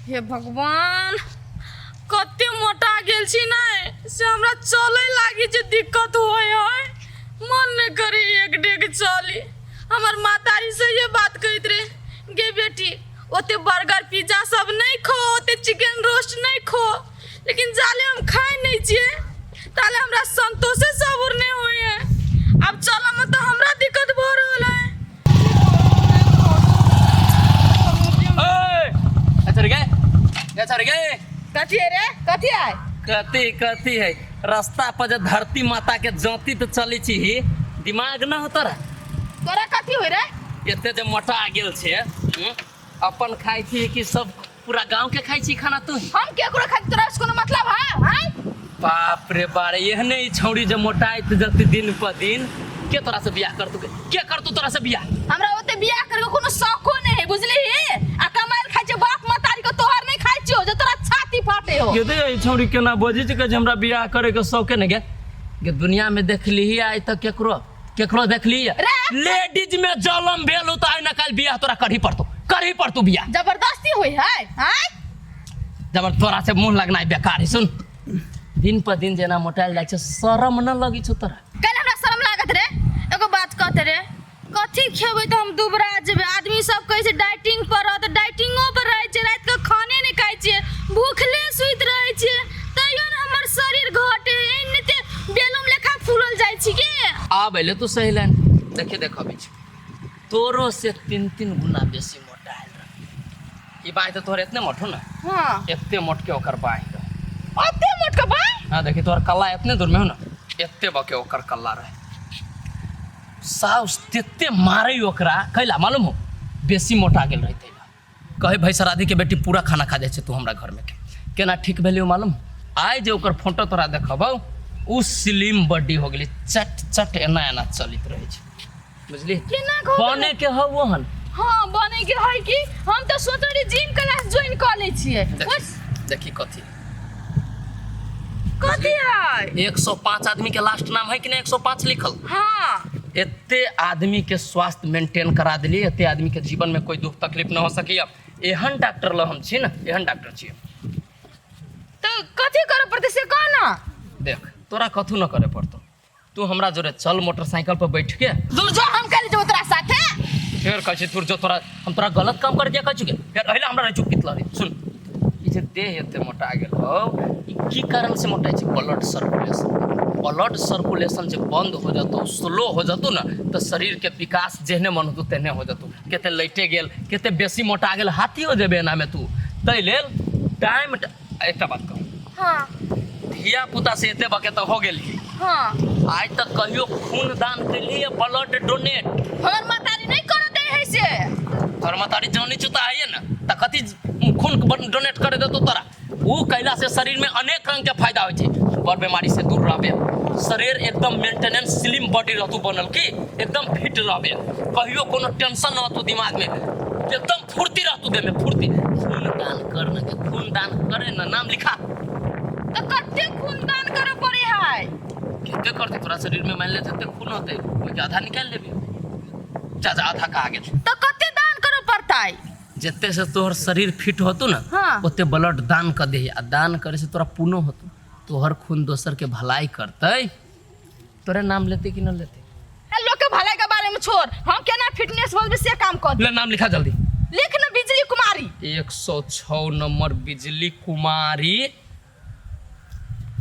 हे भगवान कते मोटा गेल छी नहीं से हमरा चले लागी जे दिक्कत होय है। मन नहीं करे एक डेग चली। हमर माताजी से ये बात कहत रे गे बेटी ओते बर्गर पिज्जा सब नहीं खो, ओते चिकन रोस्ट नहीं खो, लेकिन जाले हम खाए नहीं छिए ताले हमरा संतोषे सबूर नहीं होय है। अब चल मत हमरा दिक्कत भ रहल है। कथी है रे कथी है कथी है रास्ता पर जो धरती माता के जोती तो चली छी दिमाग न हो तोरा कथी हो रे एते जे मोटा गेल छे अपन खाई छी कि सब पूरा गांव के खाई छी खाना तू हम केकरो खाई तोरा से कोनो मतलब है बाप रे बारे एहने ई छौड़ी जे मोटाइत जति दिन पर दिन के तोरा से बियाह करतू के करतू तोरा से बियाह हमरा ओते बियाह करे कोनो शौको नहीं है बुझली आ कमाल खाई छ बाप मातारी को तोहर नहीं खाई छियो जे तोरा छाती फाटे हो ये दे ई छौड़ी केना बजे छै जे हमरा बियाह करे के शौक ने गे दुनिया में देखली ही आज तक केकरो देखली लेडीज में जलम भेल त आइ न काल बियाह तोरा करही पड़तू बियाह जबरदस्ती होई है जबर तोरा से मुंह लगना बेकार है। सुन दिन पर दिन जेना मोटाइल जाय छै शरम न लगी छ तोरा कल हमरा शरम लागत रे एगो बात कहते रे कथी खेबै त हम दुबरा जेबै। आदमी सब कहै छै डाइटिंग पर रह त डाइटिंगो पर रहै छै, रात के खाने नहीं खाइ छै, भूखले सुइत रहै छै, तैयो हमर शरीर घटे एनते बेलुम लेखा फूलल जाय छी के आब एले तू सही लाइन देखबी तोरो से 3 गुना बेसी मोटाइल रह। ई बाई तो तोहर इतने मोटो ना हां एते मोट के ओकर बाई अते मोट के बाई हां देखी तोहर कल्ला इतने दूर में हो ना एते बके ओकर कल्ला रहे साउस तेते मारे ओकरा कैला मालूम हो बेसी मोटा गेल रहते कहे भाई सराधी के बेटी पूरा खाना खा जाय छै तू हमरा घर में केना ठीक भेलियो मालूम आइ जे ओकर फोटो तोरा देखबौ उ स्लिम बॉडी हो गेली चट एना चलित रहे छै बुझली बने के हो ओहन हां बने के है कि हम तो सोचली जिम क्लास ज्वाइन कर ले छिए देखी कथी है 105 आदमी के लास्ट नाम है कि नहीं 105 लिखल हां एते आदमी के स्वास्थ्य मेंटेन करा दिली एते आदमी के जीवन में कोई दुख तकलीफ न हो सकिया एहन डॉक्टर ल हम छी ना एहन डॉक्टर छी तो कथी करे पड़ते से कह ना देख तोरा कथू न करे पड़तो तू हमरा जोरे चल मोटरसाइकिल पर बैठ के दूर जो हम कल जो तोरा साथे फिर कह छी तू जो तोरा हम तोरा गलत काम कर दिया कह छी फिर अहिला हमरा चुप कितला रे सुन ई जे देह एते मोटा गेल हो ई की कारण से मोटाई छै ब्लड सर्कुलेशन जे बंद हो जातो स्लो हो जातो ना तो शरीर के विकास जेहने मन होतो तेहने हो जातो केते लइटे गेल केते बेसी मोटा गेल हाथी हो जेबे ना में तू तै लेल टाइम एकटा बात कहू हां धिया पुता से एते बके तो हो गेली हां आज तक कहियो खून दान केली ब्लड डोनेट हमर मातारी नहीं कर दे है से तोर मातारी जानी चुता है ना त कथि खून डोनेट कर देतो तोरा उ कैला से शरीर में अनेक रंग के फायदा होय छै बड़ बीमारी से दूर रहबे शरीर एकदम मेंटेनेंस स्लिम बॉडी रहतू बनल की एकदम फिट रहबे कहियो कोनो टेंशन न होतू दिमाग में एकदम फुर्ती रहतू दे में फुर्ती खून दान करना के खून दान करे ना नाम लिखा तो कते खून दान करे पड़े है केते करते तोरा शरीर में मान ले जते खून होते ओके आधा निकाल लेबे चाचा आधा का आगे तो कते दान करे पड़ता है जते से तोहर शरीर फिट होतू ना हाँ। ओते ब्लड दान कर दे आ दान करे से तोरा पुण्य होतू तोहर खून दोसर के भलाई करते तोरे नाम लेते कि न लेते लोग के भलाई के बारे में छोड़ हम केना फिटनेस बोलबे से काम कर ले नाम लिखा जल्दी लिख न बिजली कुमारी 106 नंबर बिजली कुमारी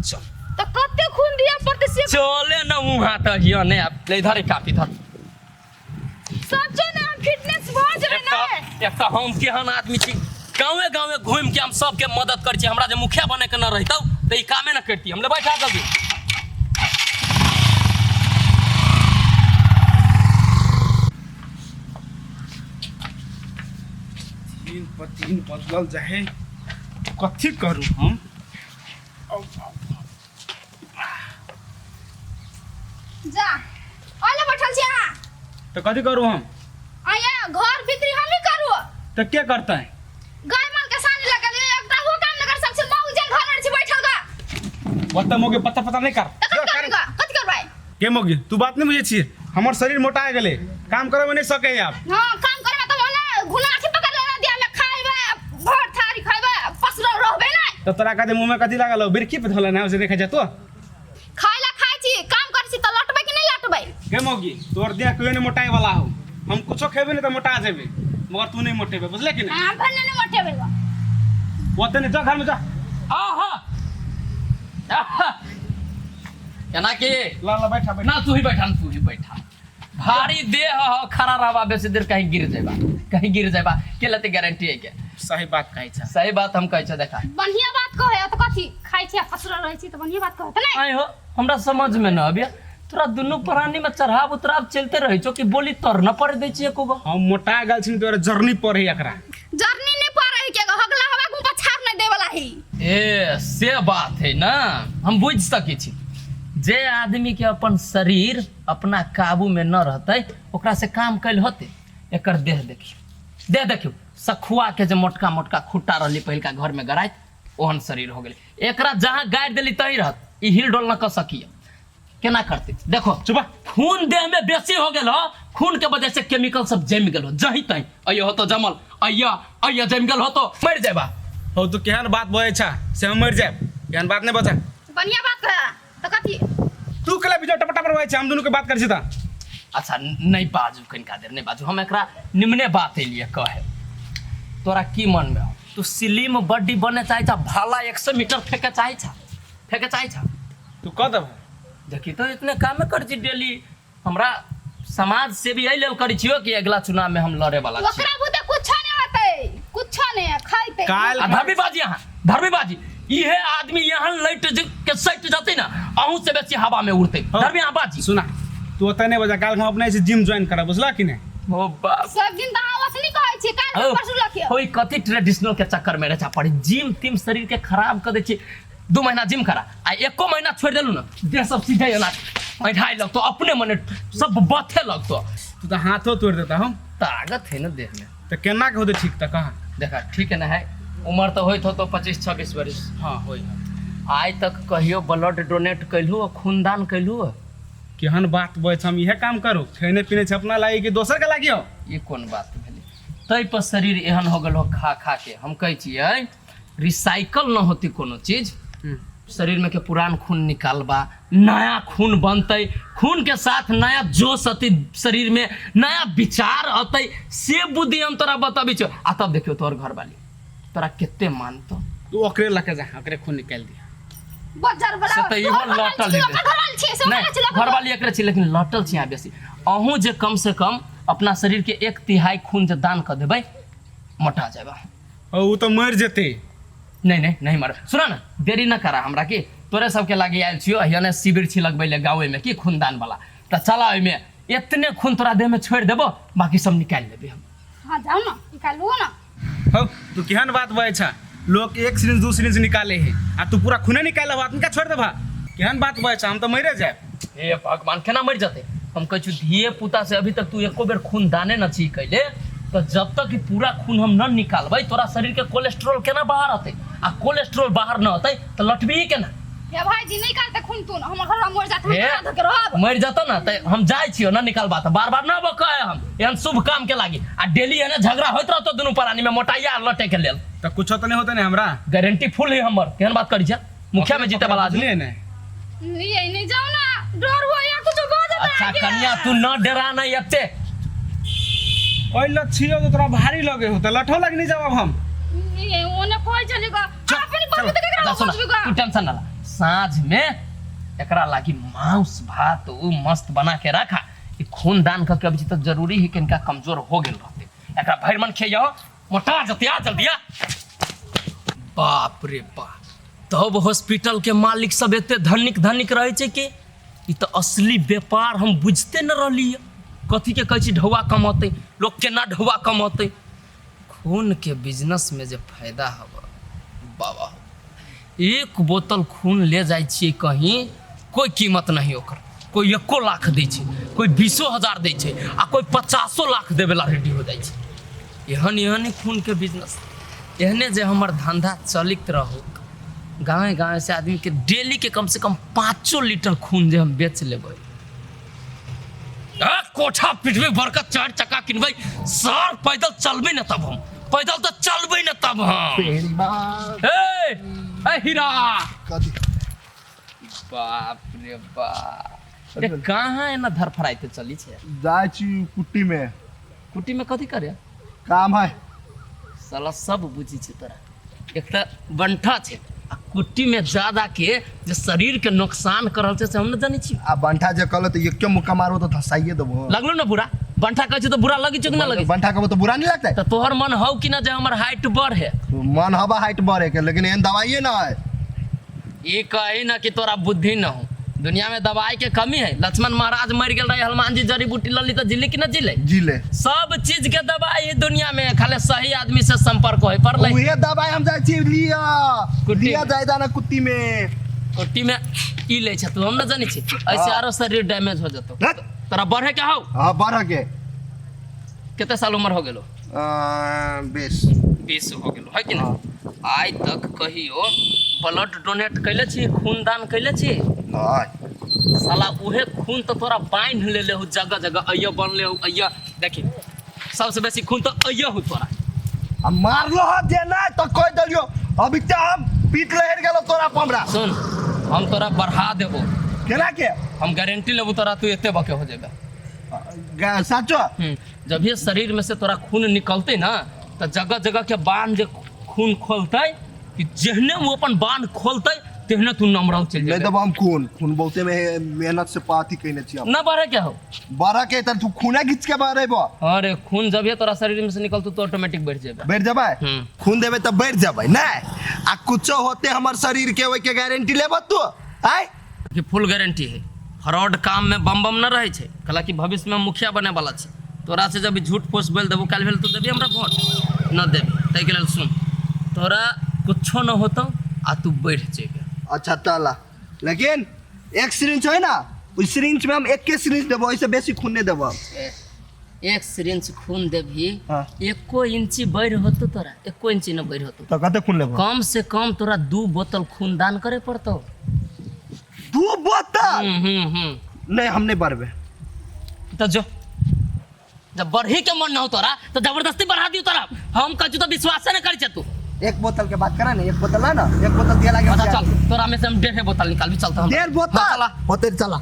चल तो कते खून दिया पड़ते से चले न वहां त हिया ने ले इधर काफी धर सचो ना हम फिटनेस भज रहे ना एकटा हम केहन आदमी छी गाँवे घूम के हम सबके मदद कर छी हमरा जे मुखिया बने के न रहतौ त ई कामे न करती हम ले बैठा जल्दी तीन बदलल जाए कथी करू हम जा ओले बैठल छी हां तो कथी करू हम आया घर भीतरी हम ही करू तो क्या करता है गाय माल के सानी लगा ले एकटा हो काम लगा सबसे मऊ जन घर में छी बैठल गा बता मोगे पता नहीं कर कथी कर भाई के मोगे तू बात नहीं बुझे छी हमर शरीर मोटा गेले काम करे में नहीं सके आप हां काम करे में तो ना गुना आखी पकड़ लेना दिया ले खाइबे भर थारी खाइबे तो तोरा कहते मुंह में कथी लागल हो बिरकी पे धोले ना उसे देखा जातो खाइला खाइ छी काम करै छी त लटबै कि नहीं लटबै के मौगी तोर देह कोई नहीं मोटाई वाला हो हम कुछो खेबे नहीं तो मोटा जेबे मगर तू नहीं मोटेबे बुझले कि नहीं हां भन्ने नहीं मटेबै ओते नहीं जा घर में जा आहा आहा केना के ला ला बैठा बैठा ना तू ही बैठा भारी देह ह खड़ा रहबा बेसी देर कहीं गिर जाबा के लते गारंटी है के सही बात कहै छ सही बात हम कहै छ देखा बढ़िया बात कहै त कथी खाइ छी फसरा रहै छी त बढ़िया बात कहै त नहीं आइ हो हमरा समझ में न अबिया तोरा दुनु प्राणी में चढ़ाव उतराव चलते रहे छो कि बोली तर न पड़ दै छी एको गो हम मोटा गल छी तोरा जर्नी पर है एकरा जर्नी नहीं पा रही के हगला हवा को पछाड़ नहीं दे वाला है ए से बात है ना हम बुझ सकै छी जे आदमी के अपन शरीर अपना काबू में न रहते ओकरा से काम कैल होते एकर देह देखियो सखुआ के जे मोटका मोटका खुट्टा रहली पहिलका घर में गराइत ओहन शरीर हो गेलै एकरा जहाँ गाड़ि देली तही रहत ई हिल डोल न क सकिए केना करते देखो चुप खून देह में बेसी हो गेल हो खून के वजह से केमिकल सब जम गेल हो जही तही अयो हो तो जमल अय्या जम गेल हो तो मर जाबा हो तू केहन बात बोले छ से हम मर जाब केहन बात नहीं बचा बढ़िया बात कह त कथी तू कला बिजो टपटा पर छै हम दोनों के बात कर छी त अच्छा नहीं बाजू कनिका देर नहीं बाजू हम एकरा निम्ने बात लिए कहे तोरा की मन में हो तू स्लिम बॉडी बने चाहे छा भाला 100 मीटर फेंके चाहे छा तू कह दब देखी तो इतने काम कर जी डेली हमरा समाज से भी लेल करी छियो कि अगला चुनाव में हम लड़े वाला छी ओकरा बुते कुछ नहीं होतै कुछ नहीं खाइते काल धर्मी बाजी इहे आदमी यहाँ लाइट के सट जाते ना अहू से बेसी हवा में उड़ते धर्मी बाजी सुना तू ओते नहीं बजा काल हम अपने से जिम ज्वाइन करा बुझला कि नहीं ओ बाप सब दिन त असली कहै छी काल परसु लखियो कोई कथी ट्रेडिशनल के चक्कर में रचा पड़ी जिम टीम शरीर के खराब कर दे छी 2 महीना जिम करा आ एको महीना छोड़ देलू ना देह सब सीधे ना बैठाई लगतो अपने मने सब बथे लगतो तू तो हाथों तोड़ देता हम ताकत है ना देह में तो केना के होते ठीक त कहा देखा ठीक है ना है उम्र तो होइत हो तो 25-26 वर्ष हां होई आज तक कहियो ब्लड डोनेट कैलू खूनदान कैलू केहन बात बोले हम इहे काम करू खाने पीने से अपना लागी कि दोसर के लागियो ये कौन बात भेली तै पर शरीर एहन हो गेल हो खा के हम कहै छियै रिसाइकल न होती कोनो चीज शरीर में के पुरान खून निकालबा नया खून बनते खून के साथ नया जोश अति शरीर में नया विचार अतै से बुद्धि हम तोरा बताबी छ आ तब देखियो तोर घर वाली तोरा कितने मानतो तू ओकरे लके जा ओकरे खून निकाल दिया बजार बड़ा से त इहो लटल नहीं घर वाली एकरे छी लेकिन लटल छी बेसी अहूँ जे कम से कम अपना शरीर के 1/3 खून जे दान कर देबै मोटा जाबा ओ उ तो मर जेते नहीं मर सुना ना देरी न करा हमरा की तोरे सबके लागी आयल छियो हने शिविर छी लगबै ले गाँव में की खूनदान वाला त चला ओइ में इतने खून तोरा देह में छोड़ देबो बाकी सब निकाल लेबे हम हां जाओ ना निकालू ना हो तू केहन बात बोले छ लोग एक सिरिंज 2 सिरिंज निकाले है आ तू पूरा खून निकाले बात का छोड़ देबा केहन बात बोले छ हम तो मरे जाए हे भगवान केना मर जाते हम कहै छु धिए पुता से अभी तक तू एको बेर खून दाने न छी कैले तो जब तक कि पूरा खून हम न निकालबै तोरा शरीर के कोलेस्ट्रॉल केना बाहर आते आ कोलेस्ट्रॉल बाहर न होतै तो लटबी केना हे भाई जी नहीं करते खून तू हमर घर मर जात हम करा धके रहब मर जातो ना त हम जाय छियो न निकालबा त बार-बार न बकय हम एहन शुभ काम के लागी आ डेली एने झगड़ा होइत रहतो दुनु प्राणी में मोटाइया लटे के लेल तो कुछ तो नहीं होता नहीं हमरा गारंटी फुल है हमर केहन बात करी छ मुखिया में जीते वाला आदमी नहीं नहीं नहीं जाओ ना डर हो या कुछ हो जाता अच्छा कन्या तू न डरा नहीं एते ओइ लछियो तो तोरा भारी लगे हो त लठो लग नहीं जाब हम ये ओने कोई चलेगा अपनी बात के करा सुन तू टेंशन ना ला साँझ में एकरा लागी मांस भात उ मस्त बना के रखा ई खून दान करके अभी तक जरूरी है कि इनका कमजोर हो गेल रहते एकरा भर मन खइयो मोटा जतिया जल्दी आ बाप रे बाप तब हॉस्पिटल के मालिक सब एते धनिक रहे छै कि ई तो असली व्यापार हम बुझते न रहली कथी के कहै छी ढौआ कमाते लोग केना ढौआ कमाते खून के बिजनेस में जे फायदा हवा बाबा एक बोतल खून ले जाए छिए कहीं कोई कीमत नहीं ओकर कोई 1 लाख दै छै कोई 20,000 दै छै आ कोई 50 लाख देवे ला रेडी हो जाए छै एहन खून के बिजनेस एहने जे हमर धंधा चलित रहो गाँव से आदमी के डेली के कम से कम 5 लीटर खून जे हम बेच लेबै कोठा पिटबे बड़का 4 चक्का किनबै सर पैदल चलबै न तब हम पैदल तो चलबै न तब हम ए हीरा कथी बाप रे बाप रे कहाँ है ना धरफराइते चली छे जाइ छी कुट्टी में कुटी में कथी करे काम है साला सब बुझी छे तोरा एक त बंठा छे आ कुट्टी में ज्यादा के जे शरीर के नुकसान करल छे से हम न जानी छी आ बंठा जे कहल तो एक मुक्का मारो तो धसाइए देबो लगलो ना बुरा बंठा कहै छे तो बुरा लगी छे कि ना लगी बंठा कहबो तो बुरा नहीं लगता तो तोहर मन हौ कि ना जे हमर हाइट बढ़ है मन हवा हाइट बढ़े के लेकिन एहन दवाइए ना है ये कही ना कि तोरा बुद्धि न हो दुनिया में दवाई के कमी है लक्ष्मण महाराज मर गेल रहे हनुमान जी जड़ी बूटी लली तो जिले कि न जिले जिले सब चीज के दवाई है दुनिया में खाली सही आदमी से संपर्क होय पर ले उहे दवाई हम जाइ छी लिया कुट्टी लिया में। जायदा ना कुट्टी में कुट्टी में ई ले छ तू हम न जानी छी ऐसे हाँ। आरो शरीर डैमेज हो जतो हट। तोरा बढ़े के हौ हां बढ़ के कितने साल उम्र हो गेलो 20 20 हो गेलो है कि ना आज तक कहियो ब्लड डोनेट कैले छी खून दान कैले छी नहीं साला उहे खून तो तोरा बांध लेले हो जगह जगह अइया बनले हो अइया देखी सबसे बेसी खून तो अइया हो तोरा हम मारलो ह जे ना तो कोई दलियो अभी त हम पीट लहर गेलो तोरा पमरा सुन हम तोरा बढ़ा देबो केना के हम गारंटी लेबो तोरा तू एते बके हो जेबे साचो जब ये शरीर में से तोरा खून निकलते ना तो जगह जगह के बांध जे खून खोलते कि जेहने वो अपन बांध खोलते तेहने तू नमराव चल नहीं जेबे दब हम खून बहुते में मेहनत से पाती कहने छी हम ना बढ़े क्या हो बारह के तर तू खूना खींच के बारेबो अरे खून जब ये तोरा शरीर में से निकलतो तो ऑटोमेटिक बढ़ जेबे बैठ जाबे हम्म। खून देबे तब बैठ जाबे ना आ कुछो होते हमर शरीर के ओइ के गारंटी लेबो तू आय कि फुल गारंटी है फ्रॉड काम में बम बम न रहे छे कला कि भविष्य में मुखिया बने वाला छे तोरा से जब झूठ फूस बोल देबो काल भेल तो देबी हमरा वोट न देबी तै के लेल सुन तोरा कुछो न होतो आ तू बढ़ जेबे अच्छा ताला लेकिन एक सिरिंज है ना उस सिरिंज में हम एक के सिरिंज देबो इससे बेसी खून नहीं देबो एक सिरिंज खून देबी हाँ। 1 इंची बढ़ होतो तोरा 1 इंची न बढ़ होतो तो कते खून लेबो कम से कम तोरा 2 बोतल खून दान करे पड़तो 2 बोतल हम्म नहीं हम नहीं बढ़बे तो जो जब बढ़ी के मन न हो तोरा तो जबरदस्ती बढ़ा दियो तोरा हम कहू तो विश्वास न करी तू एक बोतल के बात करा ना एक बोतल है ना एक बोतल दिया लगे अच्छा चल तोरा में से हम 1.5 बोतल निकाल भी चलता हम 1.5 बोतल हाँ, चला होते चला